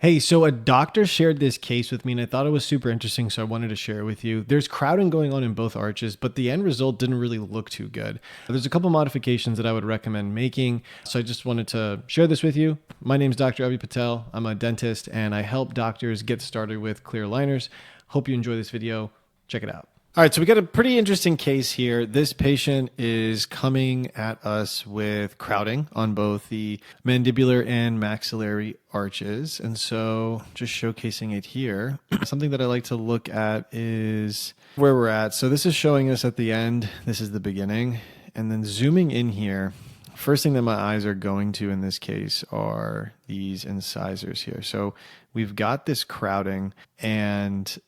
Hey, so a doctor shared this case with me and I thought it was super interesting, so I wanted to share it with you. There's crowding going on in both arches, but the end result didn't really look too good. There's a couple modifications that I would recommend making, so I just wanted to share this with you. My name's Dr. Avi Patel. I'm a dentist and I help doctors get started with clear aligners. Hope you enjoy this video. Check it out. All right, so we got a pretty interesting case here. This patient is coming at us with crowding on both the mandibular and maxillary arches. And so just showcasing it here, something that I like to look at is where we're at. So this is showing us at the end, this is the beginning. And then zooming in here, first thing that my eyes are going to in this case are these incisors here. So we've got this crowding and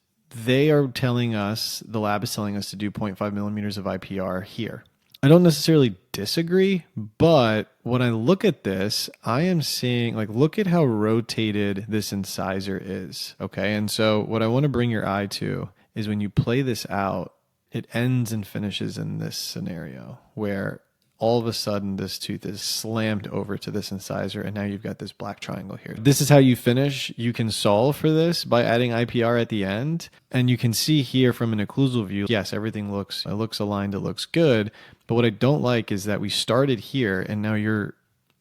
they are telling us, the lab is telling us to do 0.5 millimeters of IPR here. I don't necessarily disagree, but when I look at this, I am seeing, like, look at how rotated this incisor is, okay? And so what I want to bring your eye to is when you play this out, it ends and finishes in this scenario where all of a sudden this tooth is slammed over to this incisor and now you've got this black triangle here. This is how you finish. You can solve for this by adding IPR at the end. And you can see here from an occlusal view, yes, everything looks aligned, it looks good. But what I don't like is that we started here and now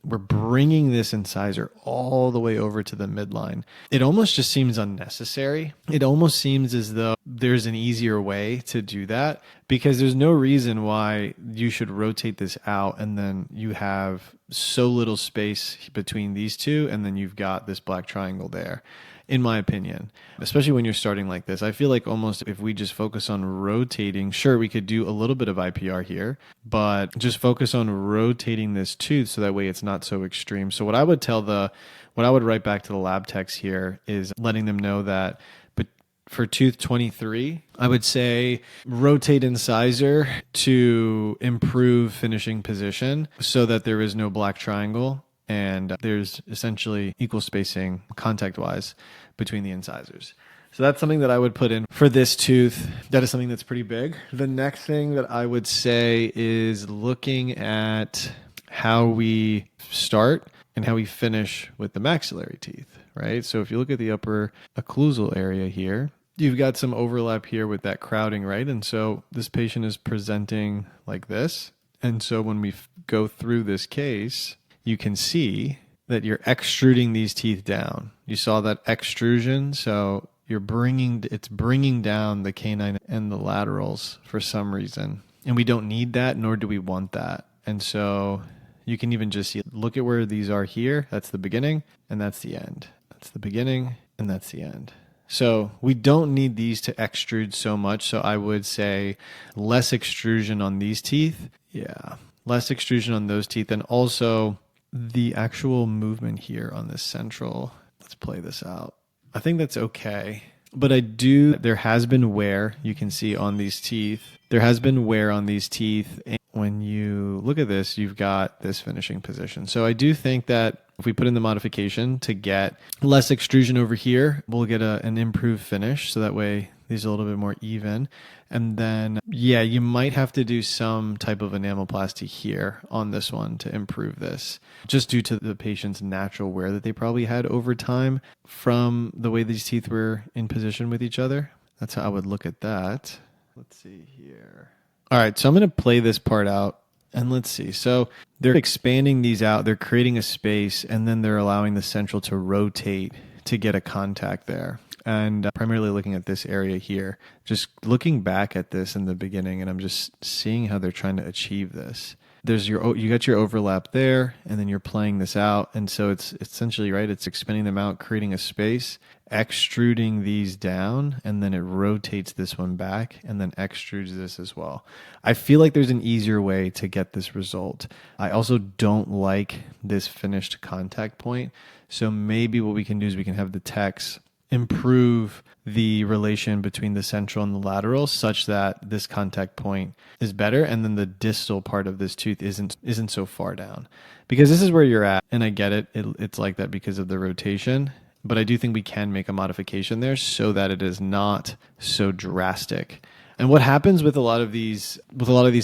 we're bringing this incisor all the way over to the midline. It almost just seems unnecessary. It almost seems as though there's an easier way to do that because there's no reason why you should rotate this out and then you have so little space between these two and then you've got this black triangle there. In my opinion, especially when you're starting like this, I feel like almost if we just focus on rotating, sure, we could do a little bit of IPR here, but just focus on rotating this tooth so that way it's not so extreme. So what I would write back to the lab techs here is letting them know that, but for tooth 23, I would say rotate incisor to improve finishing position so that there is no black triangle. And there's essentially equal spacing contact-wise between the incisors. So that's something that I would put in for this tooth. That is something that's pretty big. The next thing that I would say is looking at how we start and how we finish with the maxillary teeth, right? So if you look at the upper occlusal area here, you've got some overlap here with that crowding, right? And so this patient is presenting like this. And so when we go through this case, you can see that you're extruding these teeth down. You saw that extrusion, so it's bringing down the canine and the laterals for some reason. And we don't need that, nor do we want that. And so you can even just see, look at where these are here. That's the beginning, and that's the end. That's the beginning, and that's the end. So we don't need these to extrude so much. So I would say less extrusion on these teeth. Yeah, less extrusion on those teeth, and also the actual movement here on this central, let's play this out. I think that's okay, but there has been wear, you can see on these teeth. There has been wear on these teeth. And when you look at this, you've got this finishing position. So I do think that if we put in the modification to get less extrusion over here, we'll get an improved finish. So that way these are a little bit more even. And then, yeah, you might have to do some type of enamelplasty here on this one to improve this, just due to the patient's natural wear that they probably had over time from the way these teeth were in position with each other. That's how I would look at that. Let's see here. All right, so I'm going to play this part out and let's see. So they're expanding these out, they're creating a space, and then they're allowing the central to rotate to get a contact there. And primarily looking at this area here, just looking back at this in the beginning, and I'm just seeing how they're trying to achieve this. You got your overlap there, and then you're playing this out. And so it's essentially, right, it's expanding them out, creating a space, extruding these down, and then it rotates this one back and then extrudes this as well. I feel like there's an easier way to get this result. I also don't like this finished contact point. So maybe what we can do is we can have the techs improve the relation between the central and the lateral such that this contact point is better and then the distal part of this tooth isn't so far down, because this is where you're at, and I get it. It's like that because of the rotation, but I do think we can make a modification there so that it is not so drastic. And what happens with a lot of these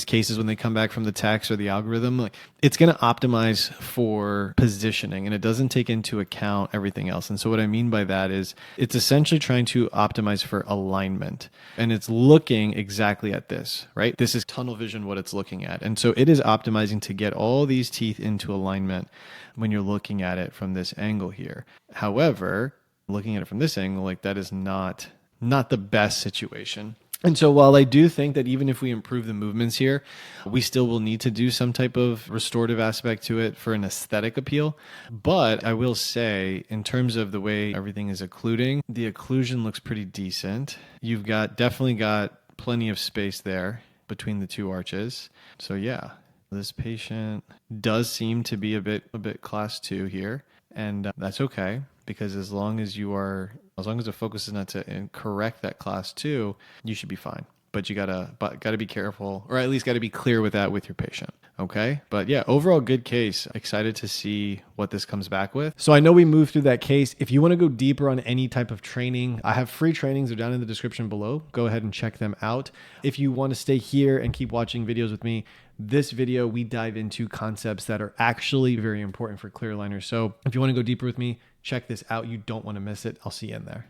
cases when they come back from the text or the algorithm, like it's going to optimize for positioning and it doesn't take into account everything else. And so what I mean by that is it's essentially trying to optimize for alignment, and it's looking exactly at this, right? This is tunnel vision, what it's looking at. And so it is optimizing to get all these teeth into alignment when you're looking at it from this angle here. However, looking at it from this angle, like that is not the best situation. And so while I do think that even if we improve the movements here, we still will need to do some type of restorative aspect to it for an aesthetic appeal. But I will say, in terms of the way everything is occluding, the occlusion looks pretty decent. You've definitely got plenty of space there between the two arches. So yeah, this patient does seem to be a bit class 2 here. And that's okay, because as long as the focus is not to correct that class 2, you should be fine. But you gotta be careful, or at least gotta be clear with that with your patient. Okay. But yeah, overall good case. Excited to see what this comes back with. So I know we moved through that case. If you want to go deeper on any type of training, I have free trainings. They're down in the description below. Go ahead and check them out. If you want to stay here and keep watching videos with me, this video, we dive into concepts that are actually very important for clear aligners. So if you want to go deeper with me, check this out. You don't want to miss it. I'll see you in there.